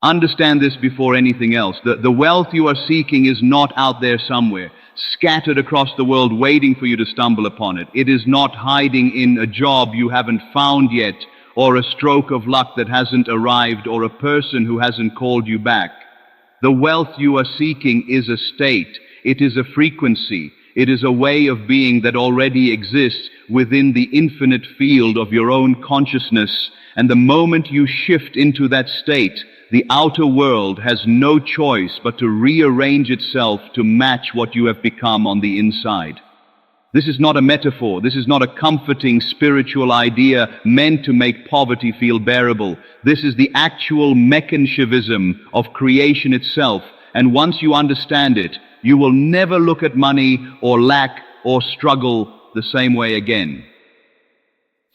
Understand this before anything else. The wealth you are seeking is not out there somewhere, scattered across the world waiting for you to stumble upon it. It is not hiding in a job you haven't found yet, or a stroke of luck that hasn't arrived, or a person who hasn't called you back. The wealth you are seeking is a state. It is a frequency. It is a way of being that already exists within the infinite field of your own consciousness. And the moment you shift into that state, the outer world has no choice but to rearrange itself to match what you have become on the inside. This is not a metaphor. This is not a comforting spiritual idea meant to make poverty feel bearable. This is the actual mechanism of creation itself. And once you understand it, you will never look at money or lack or struggle the same way again.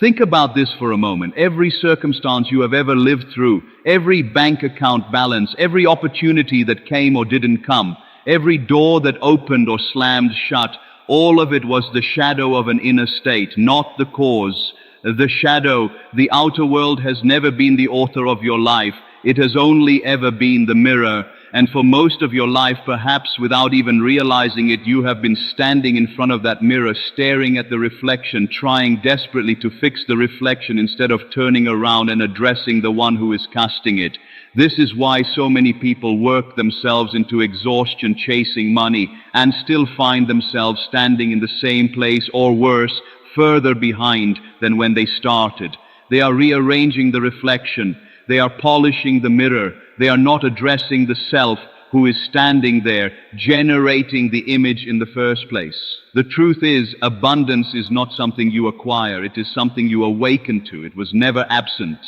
Think about this for a moment. Every circumstance you have ever lived through, every bank account balance, every opportunity that came or didn't come, every door that opened or slammed shut, all of it was the shadow of an inner state, not the cause. The shadow, the outer world has never been the author of your life. It has only ever been the mirror. And for most of your life, perhaps without even realizing it, you have been standing in front of that mirror, staring at the reflection, trying desperately to fix the reflection instead of turning around and addressing the one who is casting it. This is why so many people work themselves into exhaustion chasing money and still find themselves standing in the same place, or worse, further behind than when they started. They are rearranging the reflection. They are polishing the mirror. They are not addressing the self who is standing there, generating the image in the first place. The truth is, abundance is not something you acquire. It is something you awaken to. It was never absent.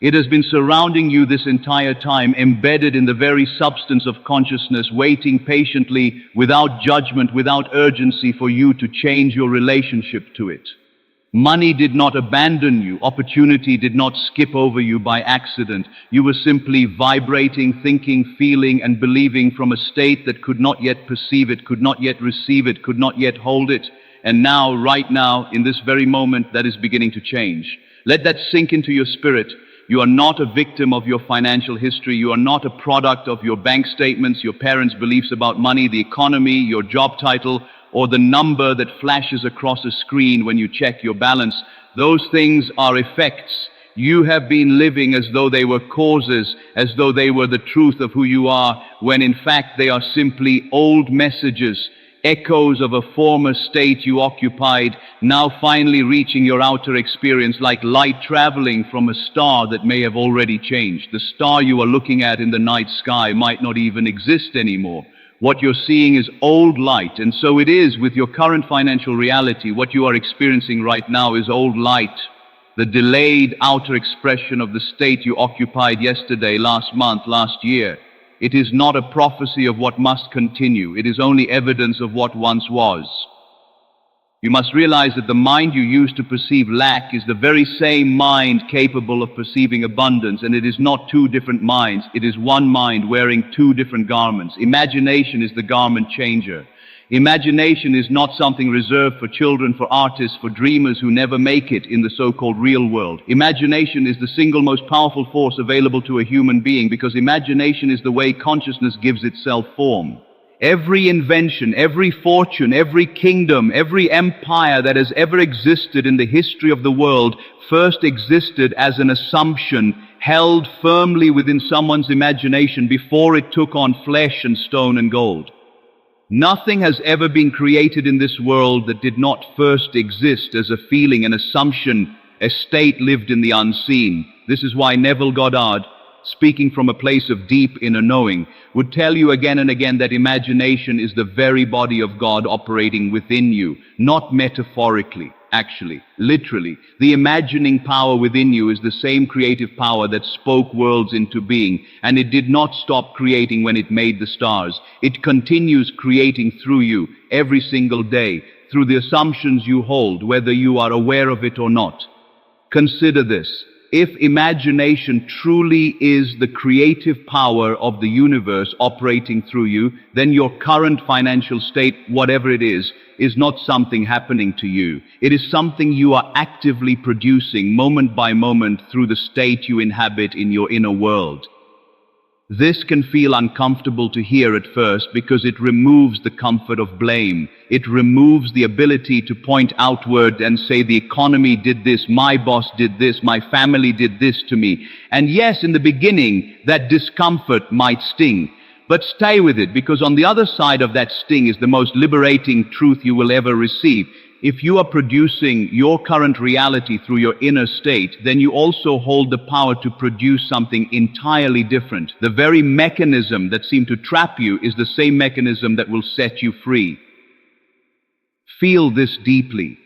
It has been surrounding you this entire time, embedded in the very substance of consciousness, waiting patiently, without judgment, without urgency, for you to change your relationship to it. Money did not abandon you. Opportunity did not skip over you by accident. You were simply vibrating, thinking, feeling, and believing from a state that could not yet perceive it, could not yet receive it, could not yet hold it. And now, right now, in this very moment, that is beginning to change. Let that sink into your spirit. You are not a victim of your financial history. You are not a product of your bank statements, your parents' beliefs about money, the economy, your job title, or the number that flashes across a screen when you check your balance. Those things are effects. You have been living as though they were causes, as though they were the truth of who you are, when in fact they are simply old messages, echoes of a former state you occupied, now finally reaching your outer experience like light traveling from a star that may have already changed. The star you are looking at in the night sky might not even exist anymore. What you're seeing is old light, and so it is with your current financial reality. What you are experiencing right now is old light, the delayed outer expression of the state you occupied yesterday, last month, last year. It is not a prophecy of what must continue. It is only evidence of what once was. You must realize that the mind you use to perceive lack is the very same mind capable of perceiving abundance, and it is not two different minds. It is one mind wearing two different garments. Imagination is the garment changer. Imagination is not something reserved for children, for artists, for dreamers who never make it in the so-called real world. Imagination is the single most powerful force available to a human being, because imagination is the way consciousness gives itself form. Every invention, every fortune, every kingdom, every empire that has ever existed in the history of the world first existed as an assumption held firmly within someone's imagination before it took on flesh and stone and gold. Nothing has ever been created in this world that did not first exist as a feeling, an assumption, a state lived in the unseen. This is why Neville Goddard, speaking from a place of deep inner knowing, would tell you again and again that imagination is the very body of God operating within you, not metaphorically, actually, literally. The imagining power within you is the same creative power that spoke worlds into being, and it did not stop creating when it made the stars. It continues creating through you every single day, through the assumptions you hold, whether you are aware of it or not. Consider this. If imagination truly is the creative power of the universe operating through you, then your current financial state, whatever it is not something happening to you. It is something you are actively producing moment by moment through the state you inhabit in your inner world. This can feel uncomfortable to hear at first because it removes the comfort of blame. It removes the ability to point outward and say the economy did this, my boss did this, my family did this to me. And yes, in the beginning, that discomfort might sting. But stay with it, because on the other side of that sting is the most liberating truth you will ever receive. If you are producing your current reality through your inner state, then you also hold the power to produce something entirely different. The very mechanism that seemed to trap you is the same mechanism that will set you free. Feel this deeply.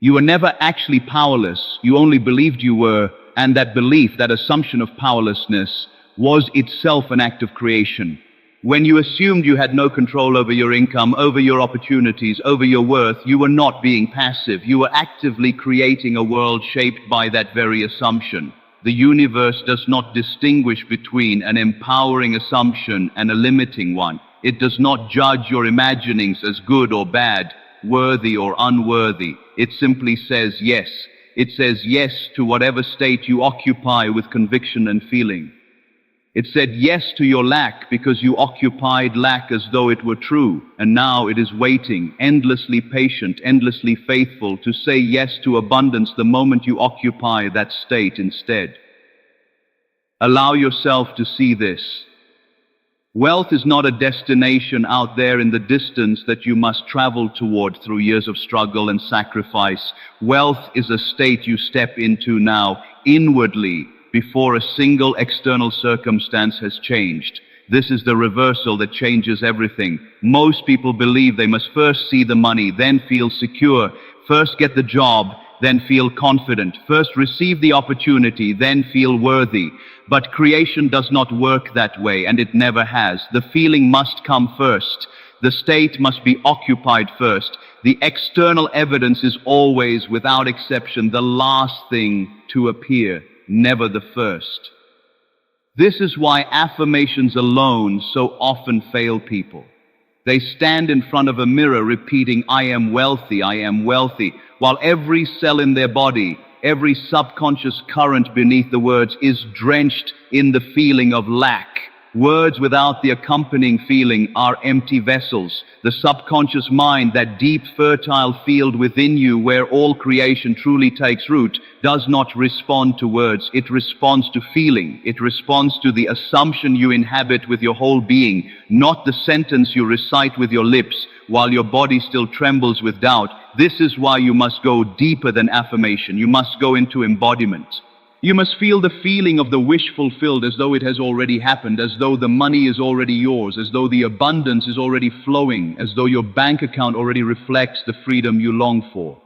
You were never actually powerless. You only believed you were, and that belief, that assumption of powerlessness, was itself an act of creation. When you assumed you had no control over your income, over your opportunities, over your worth, you were not being passive. You were actively creating a world shaped by that very assumption. The universe does not distinguish between an empowering assumption and a limiting one. It does not judge your imaginings as good or bad, worthy or unworthy. It simply says yes. It says yes to whatever state you occupy with conviction and feeling. It said yes to your lack because you occupied lack as though it were true, and now it is waiting, endlessly patient, endlessly faithful, to say yes to abundance the moment you occupy that state instead. Allow yourself to see this. Wealth is not a destination out there in the distance that you must travel toward through years of struggle and sacrifice. Wealth is a state you step into now, inwardly, before a single external circumstance has changed. This is the reversal that changes everything. Most people believe they must first see the money, then feel secure. First get the job, then feel confident. First receive the opportunity, then feel worthy. But creation does not work that way, and it never has. The feeling must come first. The state must be occupied first. The external evidence is always, without exception, the last thing to appear, never the first. This is why affirmations alone so often fail people. They stand in front of a mirror repeating, I am wealthy, while every cell in their body, every subconscious current beneath the words is drenched in the feeling of lack. Words without the accompanying feeling are empty vessels. The subconscious mind, that deep, fertile field within you where all creation truly takes root, does not respond to words. It responds to feeling. It responds to the assumption you inhabit with your whole being, not the sentence you recite with your lips while your body still trembles with doubt. This is why you must go deeper than affirmation. You must go into embodiment. You must feel the feeling of the wish fulfilled as though it has already happened, as though the money is already yours, as though the abundance is already flowing, as though your bank account already reflects the freedom you long for.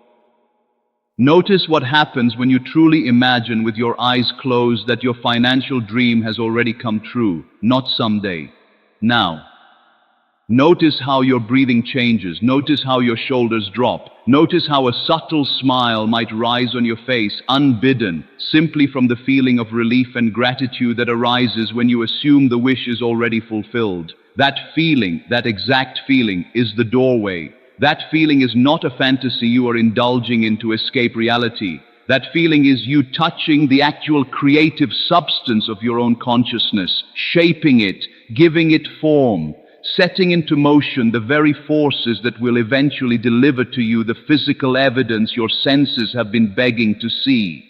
Notice what happens when you truly imagine with your eyes closed that your financial dream has already come true, not someday, now. Notice how your breathing changes. Notice how your shoulders drop. Notice how a subtle smile might rise on your face, unbidden, simply from the feeling of relief and gratitude that arises when you assume the wish is already fulfilled. That feeling, that exact feeling, is the doorway. That feeling is not a fantasy you are indulging in to escape reality. That feeling is you touching the actual creative substance of your own consciousness, shaping it, giving it form, setting into motion the very forces that will eventually deliver to you the physical evidence your senses have been begging to see.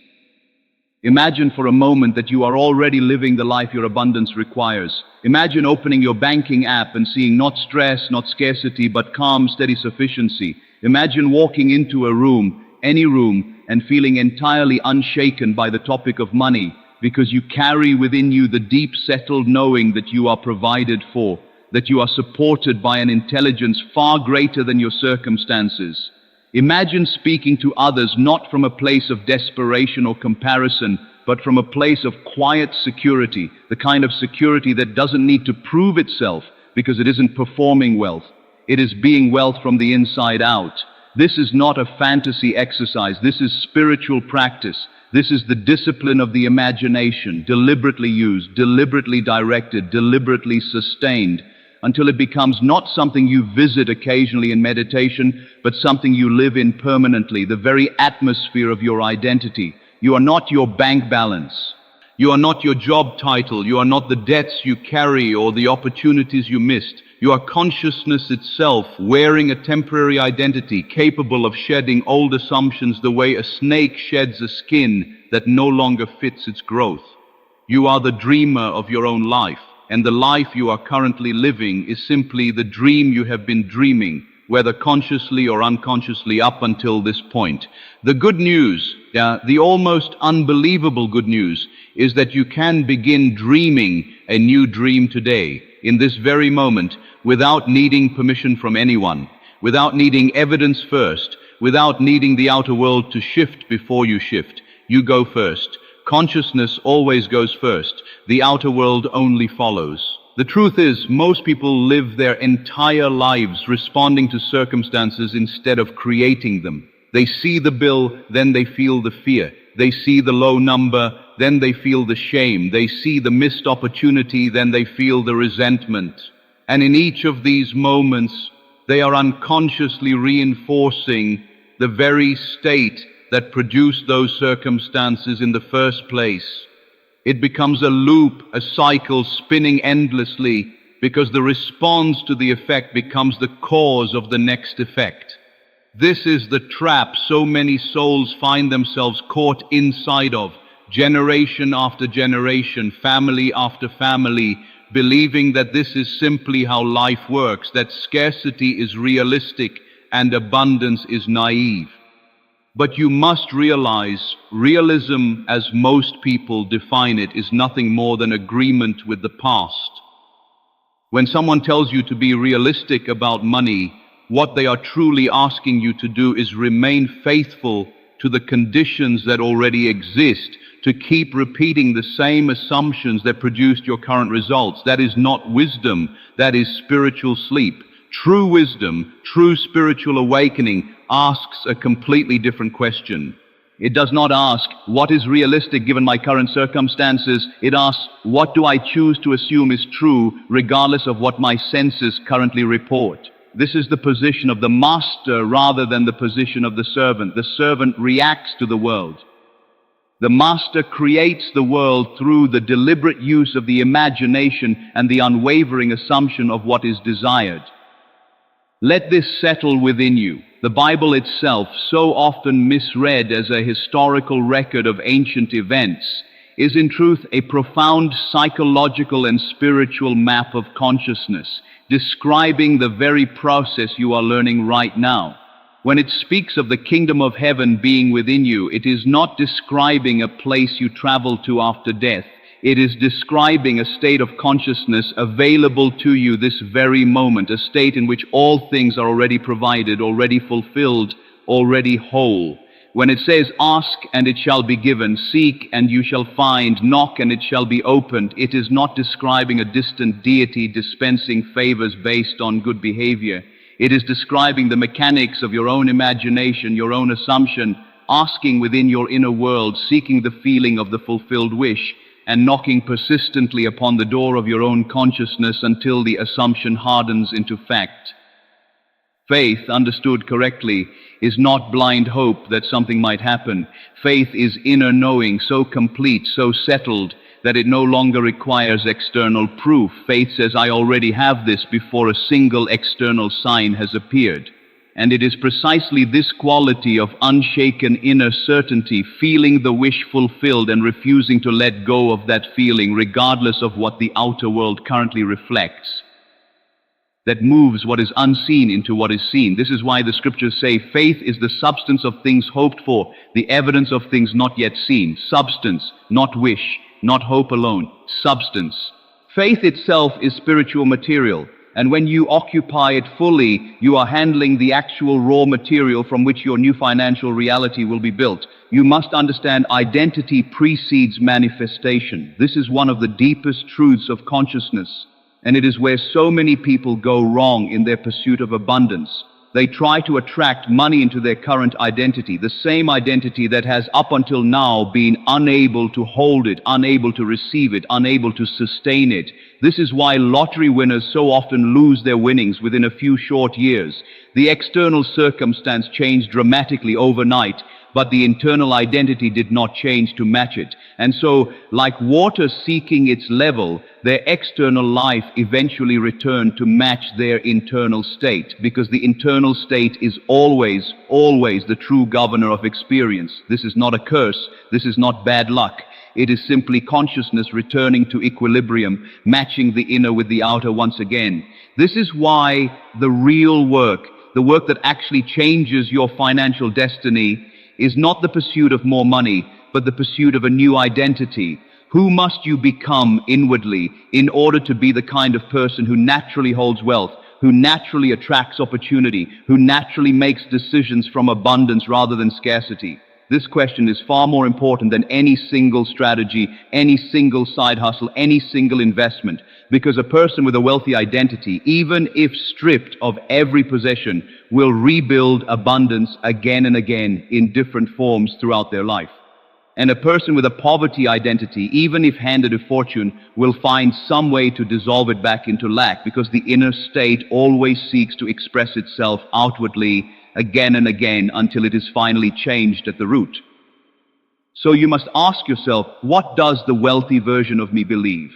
Imagine for a moment that you are already living the life your abundance requires. Imagine opening your banking app and seeing not stress, not scarcity, but calm, steady sufficiency. Imagine walking into a room, any room, and feeling entirely unshaken by the topic of money, because you carry within you the deep settled knowing that you are provided for, that you are supported by an intelligence far greater than your circumstances. Imagine speaking to others not from a place of desperation or comparison, but from a place of quiet security, the kind of security that doesn't need to prove itself because it isn't performing wealth. It is being wealth from the inside out. This is not a fantasy exercise. This is spiritual practice. This is the discipline of the imagination, deliberately used, deliberately directed, deliberately sustained, until it becomes not something you visit occasionally in meditation, but something you live in permanently, the very atmosphere of your identity. You are not your bank balance. You are not your job title, you are not the debts you carry or the opportunities you missed. You are consciousness itself, wearing a temporary identity, capable of shedding old assumptions the way a snake sheds a skin that no longer fits its growth. You are the dreamer of your own life, and the life you are currently living is simply the dream you have been dreaming, whether consciously or unconsciously up until this point. The good news, the almost unbelievable good news, is that you can begin dreaming a new dream today, in this very moment, without needing permission from anyone, without needing evidence first, without needing the outer world to shift before you shift. You go first. Consciousness always goes first. The outer world only follows. The truth is, most people live their entire lives responding to circumstances instead of creating them. They see the bill, then they feel the fear. They see the low number, then they feel the shame. They see the missed opportunity, then they feel the resentment. And in each of these moments, they are unconsciously reinforcing the very state that produced those circumstances in the first place. It becomes a loop, a cycle spinning endlessly, because the response to the effect becomes the cause of the next effect. This is the trap so many souls find themselves caught inside of, generation after generation, family after family, believing that this is simply how life works, that scarcity is realistic and abundance is naive. But you must realize, realism, as most people define it, is nothing more than agreement with the past. When someone tells you to be realistic about money, what they are truly asking you to do is remain faithful to the conditions that already exist, to keep repeating the same assumptions that produced your current results. That is not wisdom, that is spiritual sleep. True wisdom, true spiritual awakening asks a completely different question. It does not ask, what is realistic given my current circumstances? It asks, what do I choose to assume is true regardless of what my senses currently report? This is the position of the master rather than the position of the servant. The servant reacts to the world. The master creates the world through the deliberate use of the imagination and the unwavering assumption of what is desired. Let this settle within you. The Bible itself, so often misread as a historical record of ancient events, is in truth a profound psychological and spiritual map of consciousness, describing the very process you are learning right now. When it speaks of the kingdom of heaven being within you, it is not describing a place you travel to after death. It is describing a state of consciousness available to you this very moment, a state in which all things are already provided, already fulfilled, already whole. When it says, ask and it shall be given, seek and you shall find, knock and it shall be opened, it is not describing a distant deity dispensing favors based on good behavior. It is describing the mechanics of your own imagination, your own assumption, asking within your inner world, seeking the feeling of the fulfilled wish, and knocking persistently upon the door of your own consciousness until the assumption hardens into fact. Faith, understood correctly, is not blind hope that something might happen. Faith is inner knowing, so complete, so settled, that it no longer requires external proof. Faith says, I already have this before a single external sign has appeared. And it is precisely this quality of unshaken inner certainty, feeling the wish fulfilled and refusing to let go of that feeling, regardless of what the outer world currently reflects, that moves what is unseen into what is seen. This is why the scriptures say faith is the substance of things hoped for, the evidence of things not yet seen. Substance, not wish, not hope alone. Substance. Faith itself is spiritual material. And when you occupy it fully, you are handling the actual raw material from which your new financial reality will be built. You must understand identity precedes manifestation. This is one of the deepest truths of consciousness, and it is where so many people go wrong in their pursuit of abundance. They try to attract money into their current identity, the same identity that has up until now been unable to hold it, unable to receive it, unable to sustain it. This is why lottery winners so often lose their winnings within a few short years. The external circumstance changed dramatically overnight, but the internal identity did not change to match it. And so, like water seeking its level, their external life eventually returned to match their internal state, because the internal state is always, always the true governor of experience. This is not a curse. This is not bad luck. It is simply consciousness returning to equilibrium, matching the inner with the outer once again. This is why the real work, the work that actually changes your financial destiny, is not the pursuit of more money, but the pursuit of a new identity. Who must you become inwardly in order to be the kind of person who naturally holds wealth, who naturally attracts opportunity, who naturally makes decisions from abundance rather than scarcity? This question is far more important than any single strategy, any single side hustle, any single investment, because a person with a wealthy identity, even if stripped of every possession, will rebuild abundance again and again in different forms throughout their life. And a person with a poverty identity, even if handed a fortune, will find some way to dissolve it back into lack, because the inner state always seeks to express itself outwardly again and again until it is finally changed at the root. So you must ask yourself, what does the wealthy version of me believe?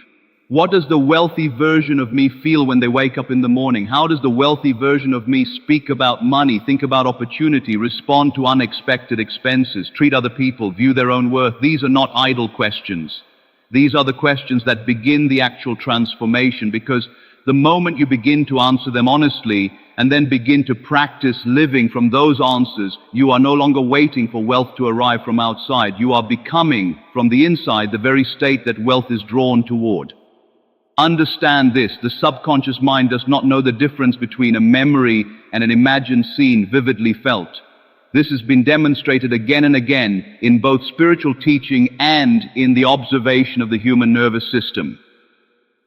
What does the wealthy version of me feel when they wake up in the morning? How does the wealthy version of me speak about money, think about opportunity, respond to unexpected expenses, treat other people, view their own worth? These are not idle questions. These are the questions that begin the actual transformation, because the moment you begin to answer them honestly and then begin to practice living from those answers, you are no longer waiting for wealth to arrive from outside. You are becoming, from the inside, the very state that wealth is drawn toward. Understand this: the subconscious mind does not know the difference between a memory and an imagined scene vividly felt. This has been demonstrated again and again in both spiritual teaching and in the observation of the human nervous system.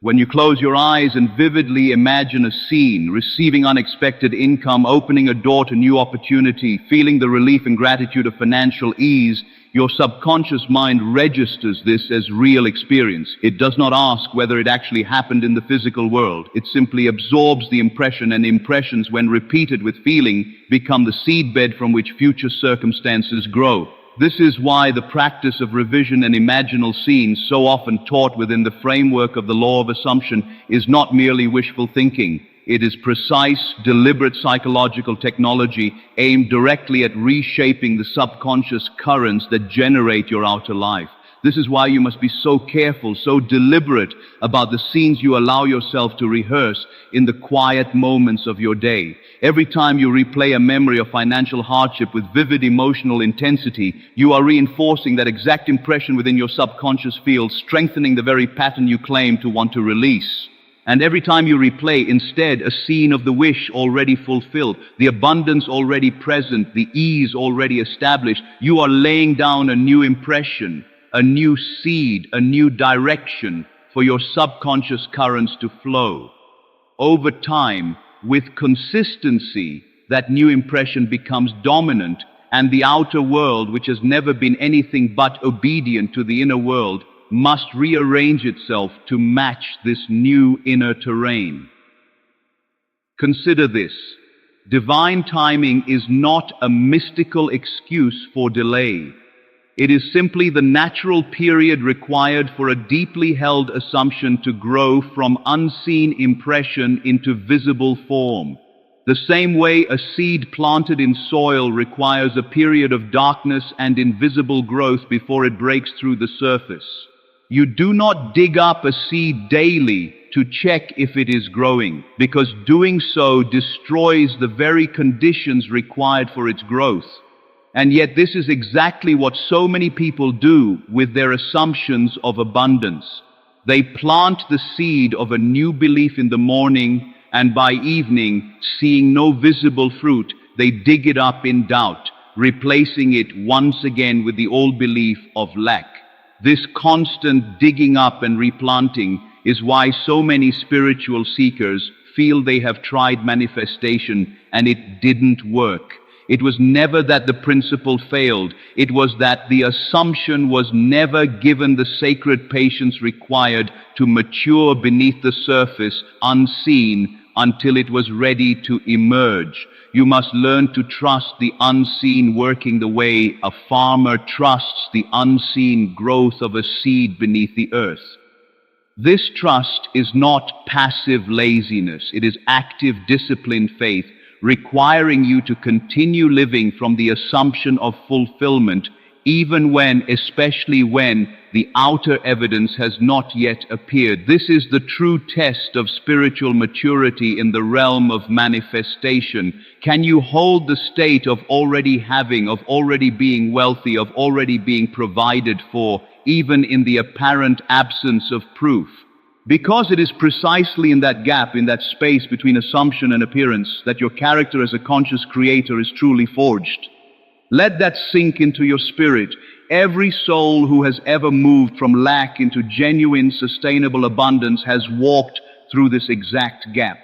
When you close your eyes and vividly imagine a scene, receiving unexpected income, opening a door to new opportunity, feeling the relief and gratitude of financial ease, your subconscious mind registers this as real experience. It does not ask whether it actually happened in the physical world. It simply absorbs the impression, and impressions, when repeated with feeling, become the seedbed from which future circumstances grow. This is why the practice of revision and imaginal scenes, so often taught within the framework of the law of assumption, is not merely wishful thinking. It is precise, deliberate psychological technology aimed directly at reshaping the subconscious currents that generate your outer life. This is why you must be so careful, so deliberate about the scenes you allow yourself to rehearse in the quiet moments of your day. Every time you replay a memory of financial hardship with vivid emotional intensity, you are reinforcing that exact impression within your subconscious field, strengthening the very pattern you claim to want to release. And every time you replay instead a scene of the wish already fulfilled, the abundance already present, the ease already established, you are laying down a new impression, a new seed, a new direction for your subconscious currents to flow. Over time, with consistency, that new impression becomes dominant, and the outer world, which has never been anything but obedient to the inner world, must rearrange itself to match this new inner terrain. Consider this: divine timing is not a mystical excuse for delay. It is simply the natural period required for a deeply held assumption to grow from unseen impression into visible form. The same way a seed planted in soil requires a period of darkness and invisible growth before it breaks through the surface. You do not dig up a seed daily to check if it is growing, because doing so destroys the very conditions required for its growth. And yet this is exactly what so many people do with their assumptions of abundance. They plant the seed of a new belief in the morning, and by evening, seeing no visible fruit, they dig it up in doubt, replacing it once again with the old belief of lack. This constant digging up and replanting is why so many spiritual seekers feel they have tried manifestation and it didn't work. It was never that the principle failed. It was that the assumption was never given the sacred patience required to mature beneath the surface, unseen, until it was ready to emerge. You must learn to trust the unseen working the way a farmer trusts the unseen growth of a seed beneath the earth. This trust is not passive laziness. It is active, disciplined faith, requiring you to continue living from the assumption of fulfillment, even when, especially when, the outer evidence has not yet appeared. This is the true test of spiritual maturity in the realm of manifestation. Can you hold the state of already having, of already being wealthy, of already being provided for, even in the apparent absence of proof? Because it is precisely in that gap, in that space between assumption and appearance, that your character as a conscious creator is truly forged. Let that sink into your spirit. Every soul who has ever moved from lack into genuine, sustainable abundance has walked through this exact gap.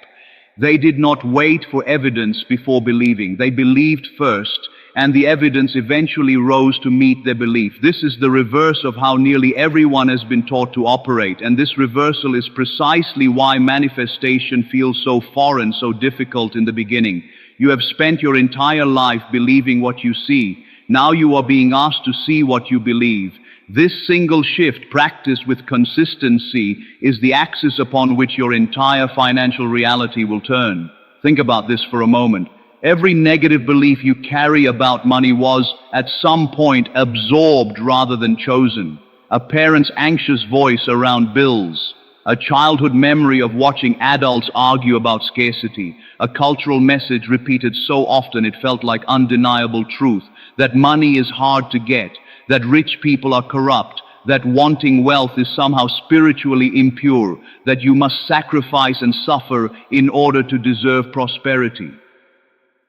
They did not wait for evidence before believing. They believed first, and the evidence eventually rose to meet their belief. This is the reverse of how nearly everyone has been taught to operate, and this reversal is precisely why manifestation feels so foreign, so difficult in the beginning. You have spent your entire life believing what you see. Now you are being asked to see what you believe. This single shift, practiced with consistency, is the axis upon which your entire financial reality will turn. Think about this for a moment. Every negative belief you carry about money was, at some point, absorbed rather than chosen. A parent's anxious voice around bills, a childhood memory of watching adults argue about scarcity, a cultural message repeated so often it felt like undeniable truth, that money is hard to get, that rich people are corrupt, that wanting wealth is somehow spiritually impure, that you must sacrifice and suffer in order to deserve prosperity.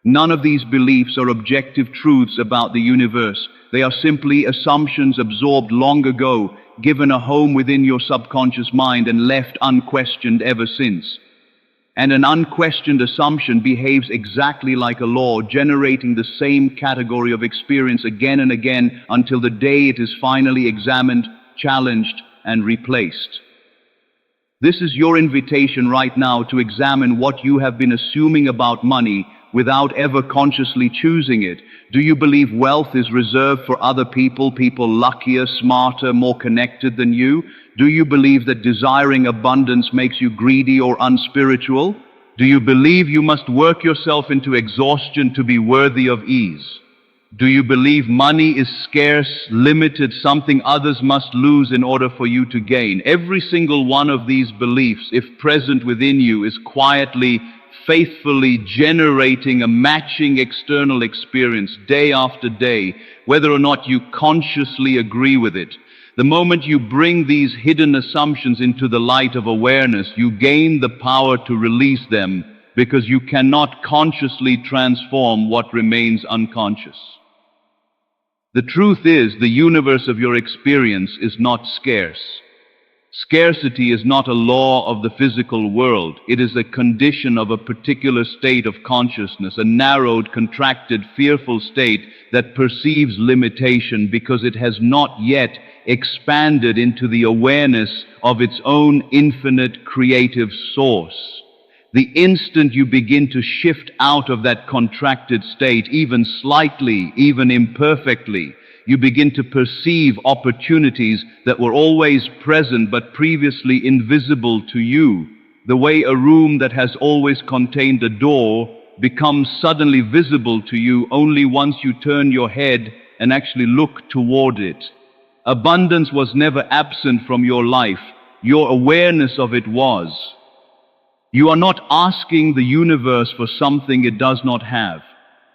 None of these beliefs are objective truths about the universe. They are simply assumptions absorbed long ago, given a home within your subconscious mind and left unquestioned ever since. And an unquestioned assumption behaves exactly like a law, generating the same category of experience again and again until the day it is finally examined, challenged, and replaced. This is your invitation right now to examine what you have been assuming about money without ever consciously choosing it. Do you believe wealth is reserved for other people, people luckier, smarter, more connected than you? Do you believe that desiring abundance makes you greedy or unspiritual? Do you believe you must work yourself into exhaustion to be worthy of ease? Do you believe money is scarce, limited, something others must lose in order for you to gain? Every single one of these beliefs, if present within you, is quietly, faithfully generating a matching external experience day after day, whether or not you consciously agree with it. The moment you bring these hidden assumptions into the light of awareness, you gain the power to release them, because you cannot consciously transform what remains unconscious. The truth is, the universe of your experience is not scarce. Scarcity is not a law of the physical world. It is a condition of a particular state of consciousness, a narrowed, contracted, fearful state that perceives limitation because it has not yet expanded into the awareness of its own infinite creative source. The instant you begin to shift out of that contracted state, even slightly, even imperfectly, you begin to perceive opportunities that were always present but previously invisible to you. The way a room that has always contained a door becomes suddenly visible to you only once you turn your head and actually look toward it. Abundance was never absent from your life. Your awareness of it was. You are not asking the universe for something it does not have.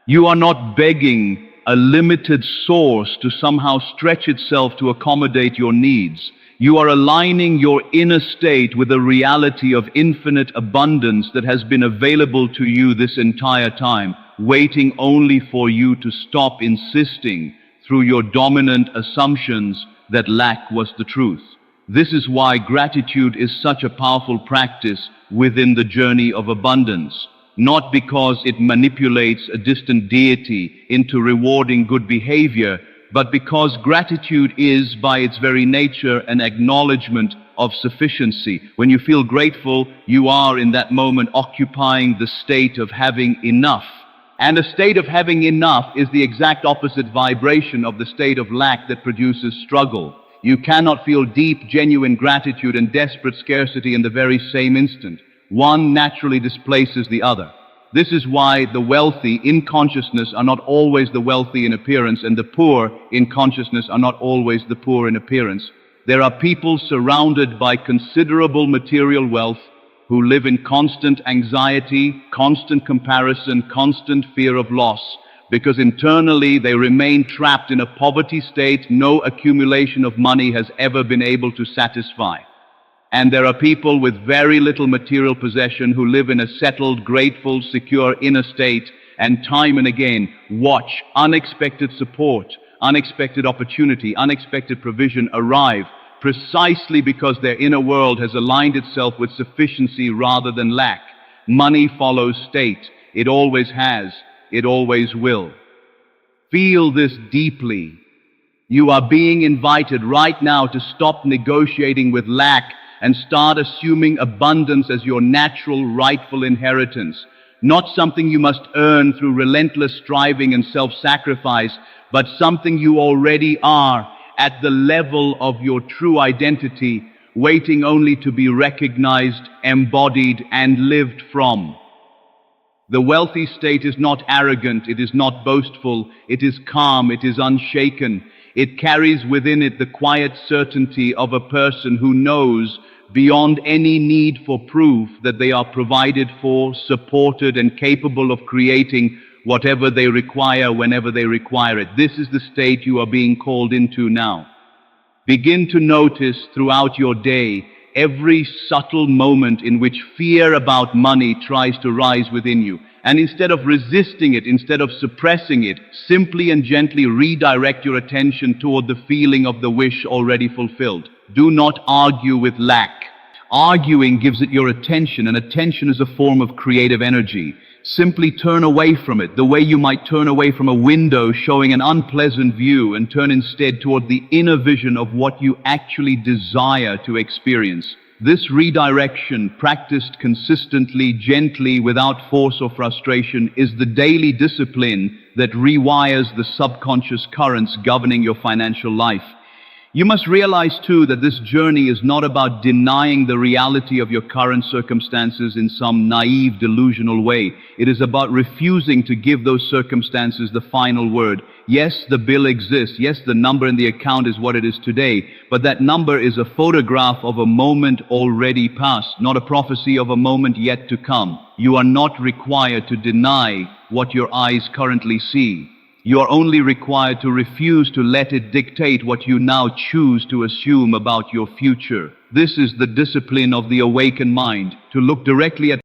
You are not begging a limited source to somehow stretch itself to accommodate your needs. You are aligning your inner state with a reality of infinite abundance that has been available to you this entire time, waiting only for you to stop insisting through your dominant assumptions that lack was the truth. This is why gratitude is such a powerful practice within the journey of abundance. Not because it manipulates a distant deity into rewarding good behavior, but because gratitude is, by its very nature, an acknowledgement of sufficiency. When you feel grateful, you are in that moment occupying the state of having enough. And a state of having enough is the exact opposite vibration of the state of lack that produces struggle. You cannot feel deep, genuine gratitude and desperate scarcity in the very same instant. One naturally displaces the other. This is why the wealthy in consciousness are not always the wealthy in appearance, and the poor in consciousness are not always the poor in appearance. There are people surrounded by considerable material wealth who live in constant anxiety, constant comparison, constant fear of loss, because internally they remain trapped in a poverty state no accumulation of money has ever been able to satisfy. And there are people with very little material possession who live in a settled, grateful, secure inner state, and time and again watch unexpected support, unexpected opportunity, unexpected provision arrive, precisely because their inner world has aligned itself with sufficiency rather than lack. Money follows state. It always has. It always will. Feel this deeply. You are being invited right now to stop negotiating with lack and start assuming abundance as your natural, rightful inheritance. Not something you must earn through relentless striving and self-sacrifice, but something you already are at the level of your true identity, waiting only to be recognized, embodied, and lived from. The wealthy state is not arrogant, it is not boastful, it is calm, it is unshaken. It carries within it the quiet certainty of a person who knows, beyond any need for proof, that they are provided for, supported, and capable of creating whatever they require whenever they require it. This is the state you are being called into now. Begin to notice throughout your day every subtle moment in which fear about money tries to rise within you. And instead of resisting it, instead of suppressing it, simply and gently redirect your attention toward the feeling of the wish already fulfilled. Do not argue with lack. Arguing gives it your attention, and attention is a form of creative energy. Simply turn away from it, the way you might turn away from a window showing an unpleasant view, and turn instead toward the inner vision of what you actually desire to experience. This redirection, practiced consistently, gently, without force or frustration, is the daily discipline that rewires the subconscious currents governing your financial life. You must realize, too, that this journey is not about denying the reality of your current circumstances in some naive, delusional way. It is about refusing to give those circumstances the final word. Yes, the bill exists. Yes, the number in the account is what it is today. But that number is a photograph of a moment already past, not a prophecy of a moment yet to come. You are not required to deny what your eyes currently see. You are only required to refuse to let it dictate what you now choose to assume about your future. This is the discipline of the awakened mind, to look directly at